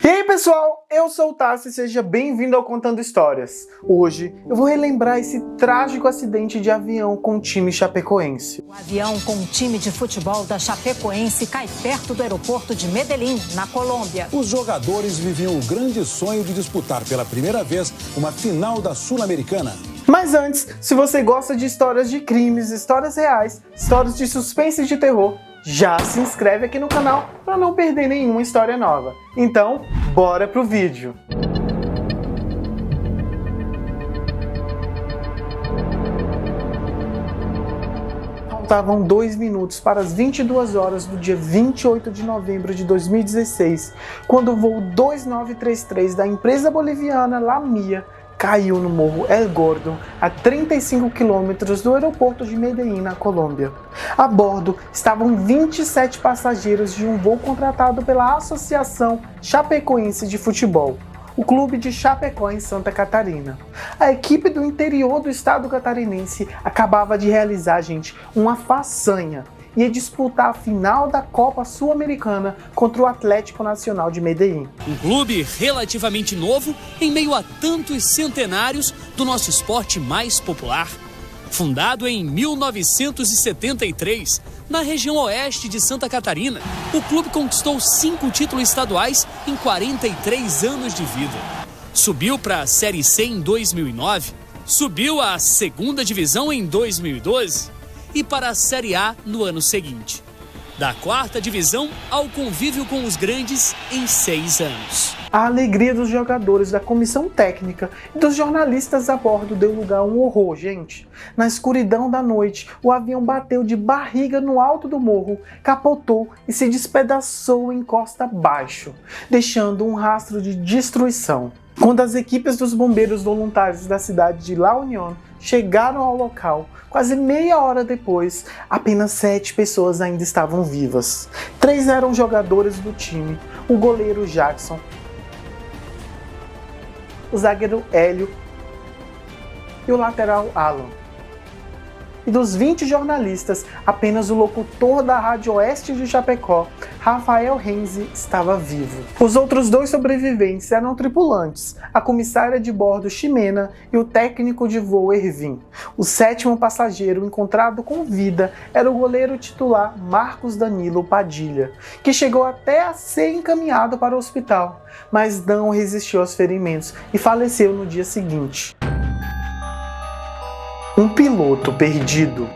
E aí pessoal, eu sou o Tassi e seja bem-vindo ao Contando Histórias. Hoje eu vou relembrar esse trágico acidente de avião com o time chapecoense. O avião com o time de futebol da Chapecoense cai perto do aeroporto de Medellín, na Colômbia. Os jogadores viviam o grande sonho de disputar pela primeira vez uma final da Sul-Americana. Mas antes, se você gosta de histórias de crimes, histórias reais, histórias de suspense e de terror, já se inscreve aqui no canal para não perder nenhuma história nova. Então, bora pro vídeo! Faltavam 2 minutos para as 22 horas do dia 28 de novembro de 2016, quando o voo 2933 da empresa boliviana Lamia caiu no morro El Gordo, a 35 quilômetros do aeroporto de Medellín, na Colômbia. A bordo estavam 27 passageiros de um voo contratado pela Associação Chapecoense de Futebol, o clube de Chapecó, em Santa Catarina. A equipe do interior do estado catarinense acabava de realizar, uma façanha. Ia disputar a final da Copa Sul-Americana contra o Atlético Nacional de Medellín. Um clube relativamente novo em meio a tantos centenários do nosso esporte mais popular. Fundado em 1973, na região oeste de Santa Catarina, o clube conquistou 5 títulos estaduais em 43 anos de vida. Subiu para a Série C em 2009, subiu à 2ª Divisão em 2012, e para a Série A no ano seguinte. Da 4ª Divisão ao convívio com os grandes em 6 anos. A alegria dos jogadores, da comissão técnica e dos jornalistas a bordo deu lugar a um horror, gente. Na escuridão da noite, o avião bateu de barriga no alto do morro, capotou e se despedaçou em costa abaixo, deixando um rastro de destruição. Quando as equipes dos bombeiros voluntários da cidade de La Unión chegaram ao local, quase meia hora depois, apenas 7 pessoas ainda estavam vivas. 3 eram jogadores do time: o goleiro Jackson, o zagueiro Hélio e o lateral Alan. E dos 20 jornalistas, apenas o locutor da Rádio Oeste de Chapecó, Rafael Renzi, estava vivo. Os outros 2 sobreviventes eram tripulantes, a comissária de bordo Ximena e o técnico de voo Ervin. O 7º passageiro encontrado com vida era o goleiro titular Marcos Danilo Padilha, que chegou até a ser encaminhado para o hospital, mas não resistiu aos ferimentos e faleceu no dia seguinte. Um piloto perdido.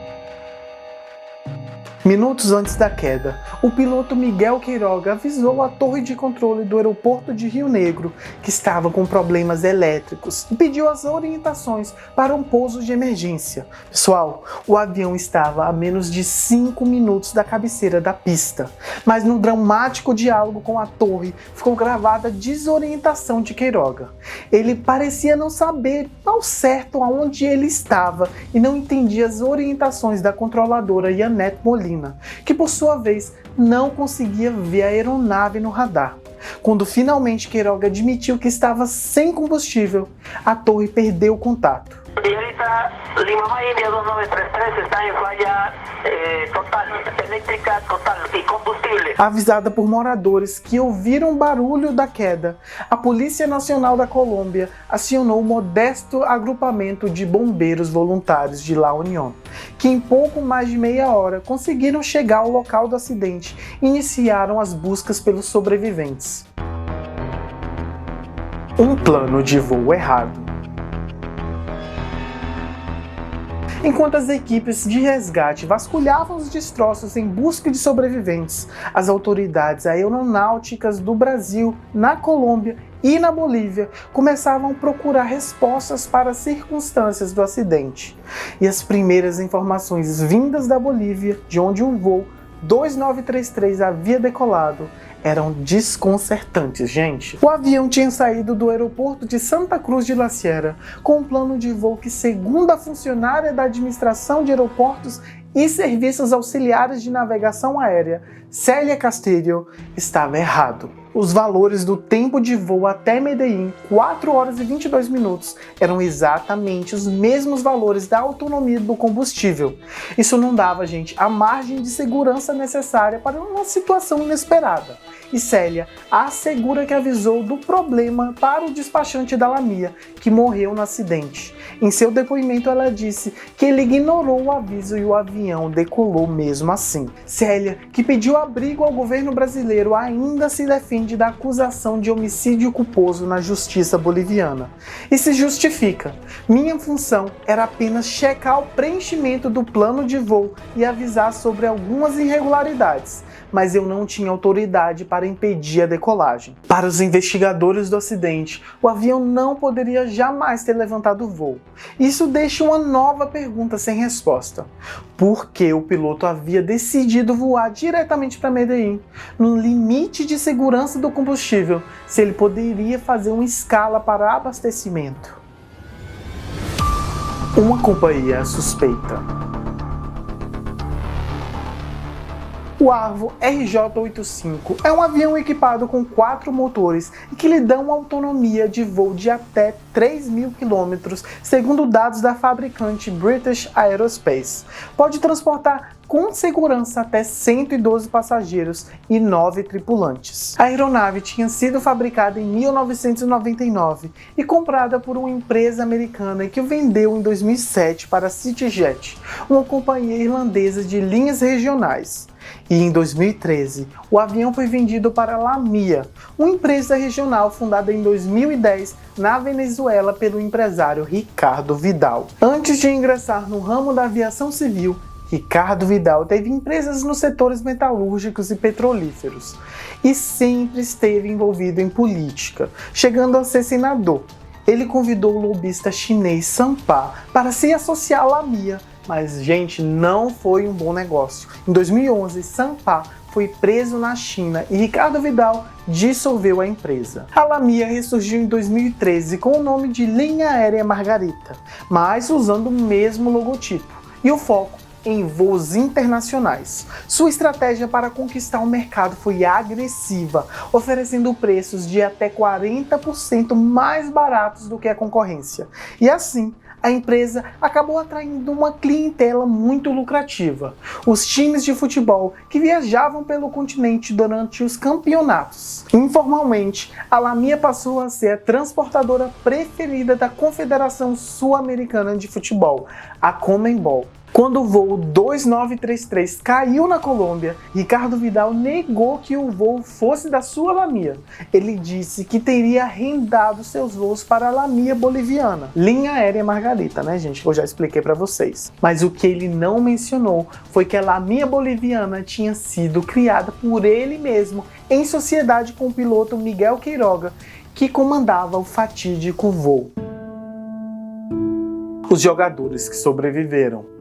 Minutos antes da queda, o piloto Miguel Queiroga avisou a torre de controle do aeroporto de Rio Negro que estava com problemas elétricos e pediu as orientações para um pouso de emergência. Pessoal, o avião estava a menos de 5 minutos da cabeceira da pista, mas no dramático diálogo com a torre ficou gravada a desorientação de Queiroga. Ele parecia não saber ao certo aonde ele estava e não entendia as orientações da controladora Yanette Molina, que por sua vez não conseguia ver a aeronave no radar. Quando finalmente Queiroga admitiu que estava sem combustível, a torre perdeu o contato. Lima India 2933 está em falha total, elétrica total e combustível. Avisada por moradores que ouviram o barulho da queda, a Polícia Nacional da Colômbia acionou o modesto agrupamento de bombeiros voluntários de La Unión, que em pouco mais de meia hora conseguiram chegar ao local do acidente e iniciaram as buscas pelos sobreviventes. Um plano de voo errado. Enquanto as equipes de resgate vasculhavam os destroços em busca de sobreviventes, as autoridades aeronáuticas do Brasil, na Colômbia e na Bolívia começavam a procurar respostas para as circunstâncias do acidente. E as primeiras informações vindas da Bolívia, de onde o voo 2933 havia decolado, eram desconcertantes, gente. O avião tinha saído do aeroporto de Santa Cruz de la Sierra com um plano de voo que, segundo a funcionária da administração de aeroportos e serviços auxiliares de navegação aérea, Célia Castillo, estava errado. Os valores do tempo de voo até Medellín, 4 horas e 22 minutos, eram exatamente os mesmos valores da autonomia do combustível. Isso não dava, gente, a margem de segurança necessária para uma situação inesperada. E Célia assegura que avisou do problema para o despachante da Lamia, que morreu no acidente. Em seu depoimento, ela disse que ele ignorou o aviso e o avião decolou mesmo assim. Célia, que pediu abrigo ao governo brasileiro, ainda se defende da acusação de homicídio culposo na justiça boliviana. E se justifica. Minha função era apenas checar o preenchimento do plano de voo e avisar sobre algumas irregularidades, mas eu não tinha autoridade para impedir a decolagem. Para os investigadores do acidente, o avião não poderia jamais ter levantado o voo. Isso deixa uma nova pergunta sem resposta. Por que o piloto havia decidido voar diretamente para Medellín, no limite de segurança do combustível, se ele poderia fazer uma escala para abastecimento? Uma companhia suspeita. O Arvo RJ-85 é um avião equipado com 4 motores e que lhe dão autonomia de voo de até 3.000 km, segundo dados da fabricante British Aerospace. Pode transportar com segurança até 112 passageiros e 9 tripulantes. A aeronave tinha sido fabricada em 1999 e comprada por uma empresa americana que o vendeu em 2007 para a CityJet, uma companhia irlandesa de linhas regionais. E em 2013, o avião foi vendido para a Lamia, uma empresa regional fundada em 2010 na Venezuela pelo empresário Ricardo Vidal. Antes de ingressar no ramo da aviação civil, Ricardo Vidal teve empresas nos setores metalúrgicos e petrolíferos e sempre esteve envolvido em política, chegando a ser senador. Ele convidou o lobista chinês Sampa para se associar à Lamia, mas, gente, não foi um bom negócio. Em 2011, Sampa foi preso na China e Ricardo Vidal dissolveu a empresa. A Lamia ressurgiu em 2013 com o nome de Linha Aérea Margarita, mas usando o mesmo logotipo e o foco em voos internacionais. Sua estratégia para conquistar o mercado foi agressiva, oferecendo preços de até 40% mais baratos do que a concorrência. E assim, a empresa acabou atraindo uma clientela muito lucrativa, os times de futebol que viajavam pelo continente durante os campeonatos. Informalmente, a Lamia passou a ser a transportadora preferida da Confederação Sul-Americana de Futebol, a Conmebol. Quando o voo 2933 caiu na Colômbia, Ricardo Vidal negou que o voo fosse da sua Lamia. Ele disse que teria arrendado seus voos para a Lamia boliviana, Linha Aérea Margarita, né, gente, que eu já expliquei para vocês. Mas o que ele não mencionou foi que a Lamia boliviana tinha sido criada por ele mesmo, em sociedade com o piloto Miguel Queiroga, que comandava o fatídico voo. Os jogadores que sobreviveram.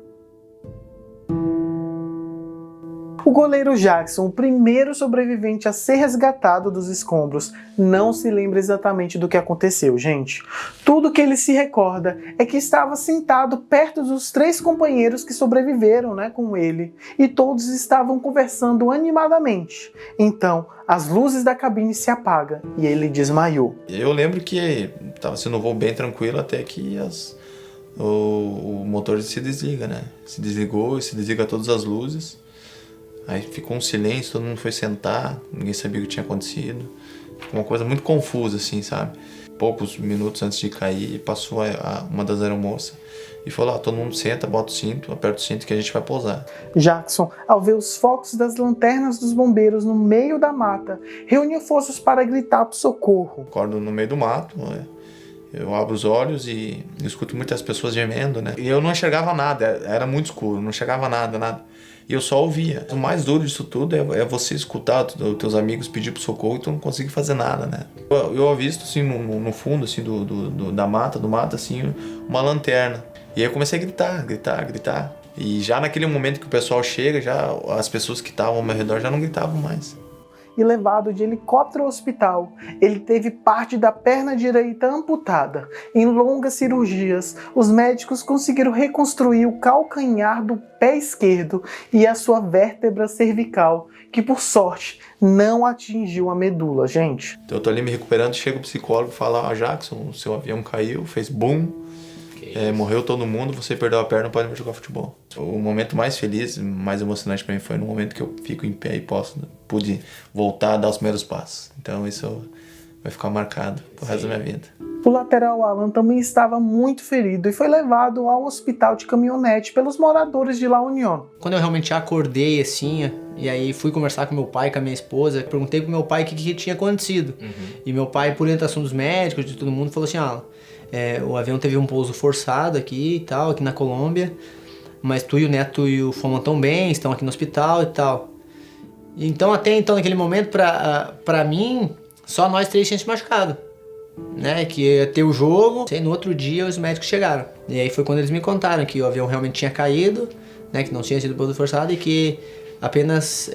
O goleiro Jackson, o primeiro sobrevivente a ser resgatado dos escombros, não se lembra exatamente do que aconteceu, gente. Tudo que ele se recorda é que estava sentado perto dos 3 companheiros que sobreviveram, com ele, e todos estavam conversando animadamente. Então, as luzes da cabine se apagam e ele desmaiou. Eu lembro que estava sendo um voo bem tranquilo até que o motor se desliga, Se desligou e se desliga todas as luzes. Aí ficou um silêncio, todo mundo foi sentar, ninguém sabia o que tinha acontecido. Ficou uma coisa muito confusa, assim, sabe? Poucos minutos antes de cair, passou uma das aeromoças e falou: todo mundo senta, bota o cinto, aperta o cinto que a gente vai pousar. Jackson, ao ver os focos das lanternas dos bombeiros no meio da mata, reuniu forças para gritar por socorro. Acordo no meio do mato, eu abro os olhos e escuto muitas pessoas gemendo, E eu não enxergava nada, era muito escuro, não enxergava nada. E eu só ouvia. O mais duro disso tudo é você escutar os teus amigos pedir pro socorro e tu não conseguir fazer nada, Eu avisto, assim, no fundo, assim, do mato, assim, uma lanterna. E aí eu comecei a gritar. E já naquele momento que o pessoal chega, já as pessoas que estavam ao meu redor já não gritavam mais. E levado de helicóptero ao hospital, ele teve parte da perna direita amputada. Em longas cirurgias, os médicos conseguiram reconstruir o calcanhar do pé esquerdo e a sua vértebra cervical, que por sorte não atingiu a medula, gente. Então eu tô ali me recuperando, chega o psicólogo e fala: Jackson, o seu avião caiu, fez boom, Morreu todo mundo, você perdeu a perna, não pode mais jogar futebol. O momento mais feliz, mais emocionante pra mim foi no momento que eu fico em pé e pude voltar a dar os primeiros passos. Então isso vai ficar marcado pro resto da minha vida. O lateral Alan também estava muito ferido e foi levado ao hospital de caminhonete pelos moradores de La Unión. Quando eu realmente acordei assim, e aí fui conversar com meu pai, com a minha esposa, perguntei pro meu pai o que tinha acontecido. E meu pai, por orientação dos médicos, de todo mundo, falou assim, Alan, o avião teve um pouso forçado aqui e tal, aqui na Colômbia, mas tu e o Neto e o Foman estão bem, estão aqui no hospital e tal. Então até então, naquele momento, pra mim, só nós 3 tínhamos se machucado. Né, que ia ter o jogo, e no outro dia os médicos chegaram. E aí foi quando eles me contaram que o avião realmente tinha caído, né, que não tinha sido pouso forçado e que apenas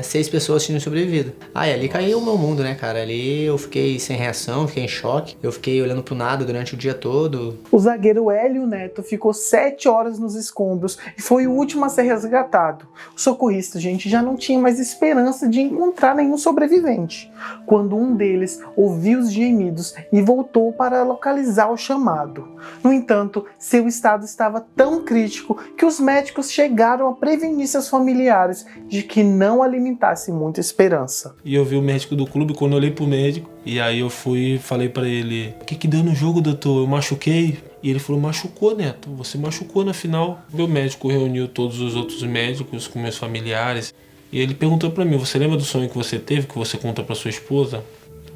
6 pessoas tinham sobrevivido. E ali caiu o meu mundo, né, cara? Ali eu fiquei sem reação, fiquei em choque. Eu fiquei olhando pro nada durante o dia todo. O zagueiro Hélio Neto ficou 7 horas nos escombros e foi o último a ser resgatado. O socorrista, gente, já não tinha mais esperança de encontrar nenhum sobrevivente, quando um deles ouviu os gemidos e voltou para localizar o chamado. No entanto, seu estado estava tão crítico que os médicos chegaram a prevenir seus familiares de que não alimentasse muita esperança. E eu vi o médico do clube, quando eu olhei pro médico, e aí eu fui e falei pra ele, o que deu no jogo, doutor? Eu machuquei? E ele falou, machucou, Neto, você machucou na final. Meu médico reuniu todos os outros médicos com meus familiares, e ele perguntou pra mim, você lembra do sonho que você teve, que você conta pra sua esposa?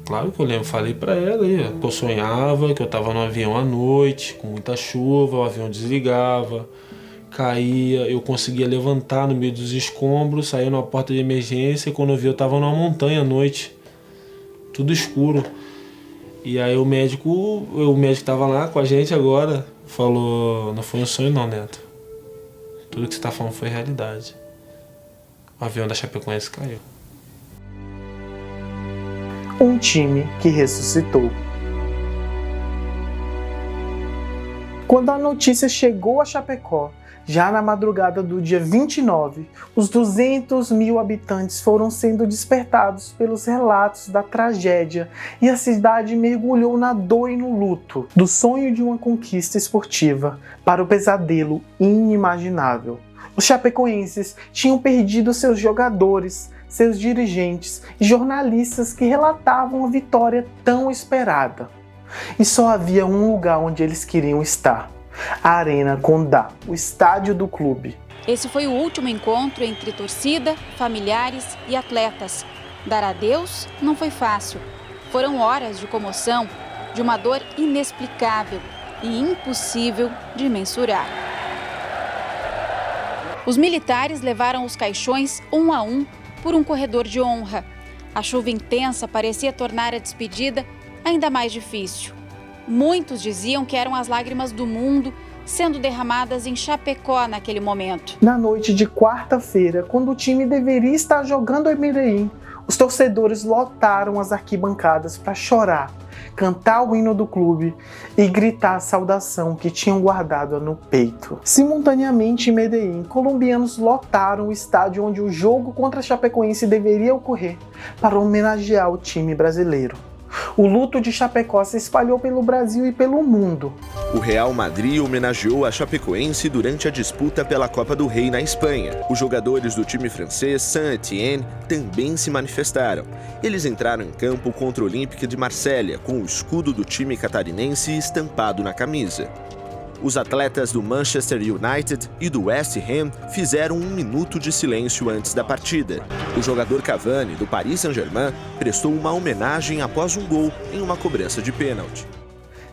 Claro que eu lembro, falei pra ela aí, que eu sonhava, que eu tava no avião à noite, com muita chuva, o avião desligava, caía, eu conseguia levantar no meio dos escombros, saía numa porta de emergência e quando eu vi eu tava numa montanha à noite, tudo escuro. E aí o médico tava lá com a gente agora, falou, não foi um sonho não, Neto. Tudo que você tá falando foi realidade. O avião da Chapecoense caiu. Um time que ressuscitou. Quando a notícia chegou a Chapecó, já na madrugada do dia 29, os 200 mil habitantes foram sendo despertados pelos relatos da tragédia e a cidade mergulhou na dor e no luto, do sonho de uma conquista esportiva para o pesadelo inimaginável. Os chapecoenses tinham perdido seus jogadores, seus dirigentes e jornalistas que relatavam a vitória tão esperada. E só havia um lugar onde eles queriam estar: a Arena Condá, o estádio do clube. Esse foi o último encontro entre torcida, familiares e atletas. Dar adeus não foi fácil. Foram horas de comoção, de uma dor inexplicável e impossível de mensurar. Os militares levaram os caixões um a um por um corredor de honra. A chuva intensa parecia tornar a despedida ainda mais difícil. Muitos diziam que eram as lágrimas do mundo sendo derramadas em Chapecó naquele momento. Na noite de quarta-feira, quando o time deveria estar jogando em Medellín, os torcedores lotaram as arquibancadas para chorar, cantar o hino do clube e gritar a saudação que tinham guardado no peito. Simultaneamente em Medellín, colombianos lotaram o estádio onde o jogo contra a Chapecoense deveria ocorrer para homenagear o time brasileiro. O luto de Chapecó se espalhou pelo Brasil e pelo mundo. O Real Madrid homenageou a Chapecoense durante a disputa pela Copa do Rei na Espanha. Os jogadores do time francês Saint-Étienne também se manifestaram. Eles entraram em campo contra o Olympique de Marselha, com o escudo do time catarinense estampado na camisa. Os atletas do Manchester United e do West Ham fizeram 1 minuto de silêncio antes da partida. O jogador Cavani, do Paris Saint-Germain, prestou uma homenagem após um gol em uma cobrança de pênalti.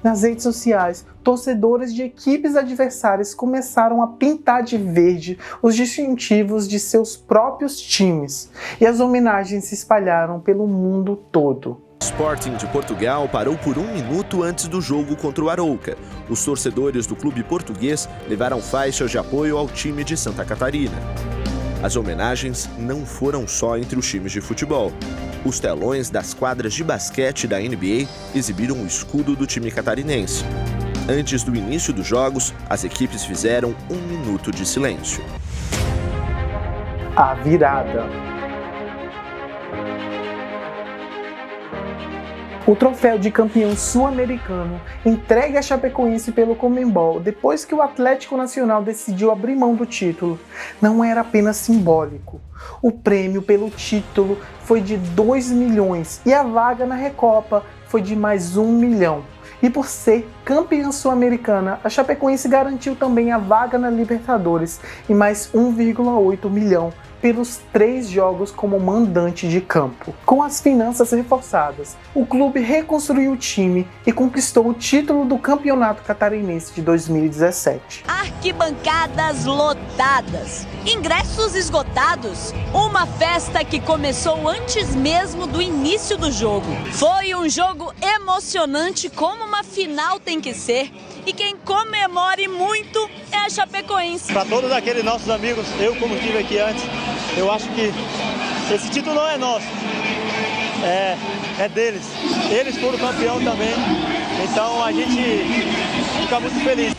Nas redes sociais, torcedores de equipes adversárias começaram a pintar de verde os distintivos de seus próprios times, e as homenagens se espalharam pelo mundo todo. O Sporting de Portugal parou por 1 minuto antes do jogo contra o Arouca. Os torcedores do clube português levaram faixas de apoio ao time de Santa Catarina. As homenagens não foram só entre os times de futebol. Os telões das quadras de basquete da NBA exibiram o escudo do time catarinense. Antes do início dos jogos, as equipes fizeram 1 minuto de silêncio. A virada. O troféu de campeão sul-americano entregue a Chapecoense pelo Conmebol depois que o Atlético Nacional decidiu abrir mão do título não era apenas simbólico. O prêmio pelo título foi de 2 milhões e a vaga na Recopa foi de mais 1 milhão. E por ser campeã sul-americana, a Chapecoense garantiu também a vaga na Libertadores e mais 1,8 milhão pelos 3 jogos como mandante de campo. Com as finanças reforçadas, o clube reconstruiu o time e conquistou o título do Campeonato Catarinense de 2017. Arquibancadas lotadas, ingressos esgotados, uma festa que começou antes mesmo do início do jogo. Foi um jogo emocionante como uma final tem que ser, e quem comemore muito é a Chapecoense. Para todos aqueles nossos amigos, eu como estive aqui antes, eu acho que esse título não é nosso, é deles. Eles foram campeão também, então a gente fica muito feliz.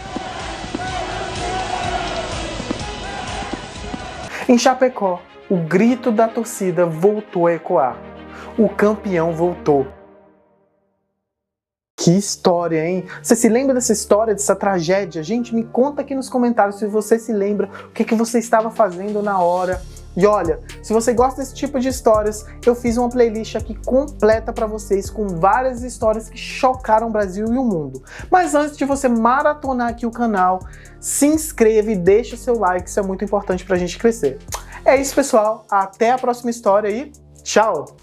Em Chapecó, o grito da torcida voltou a ecoar. O campeão voltou. Que história, hein? Você se lembra dessa história, dessa tragédia? Gente, me conta aqui nos comentários se você se lembra, o que você estava fazendo na hora. E olha, se você gosta desse tipo de histórias, eu fiz uma playlist aqui completa para vocês com várias histórias que chocaram o Brasil e o mundo. Mas antes de você maratonar aqui o canal, se inscreva e deixa seu like, isso é muito importante pra gente crescer. É isso, pessoal. Até a próxima história e tchau!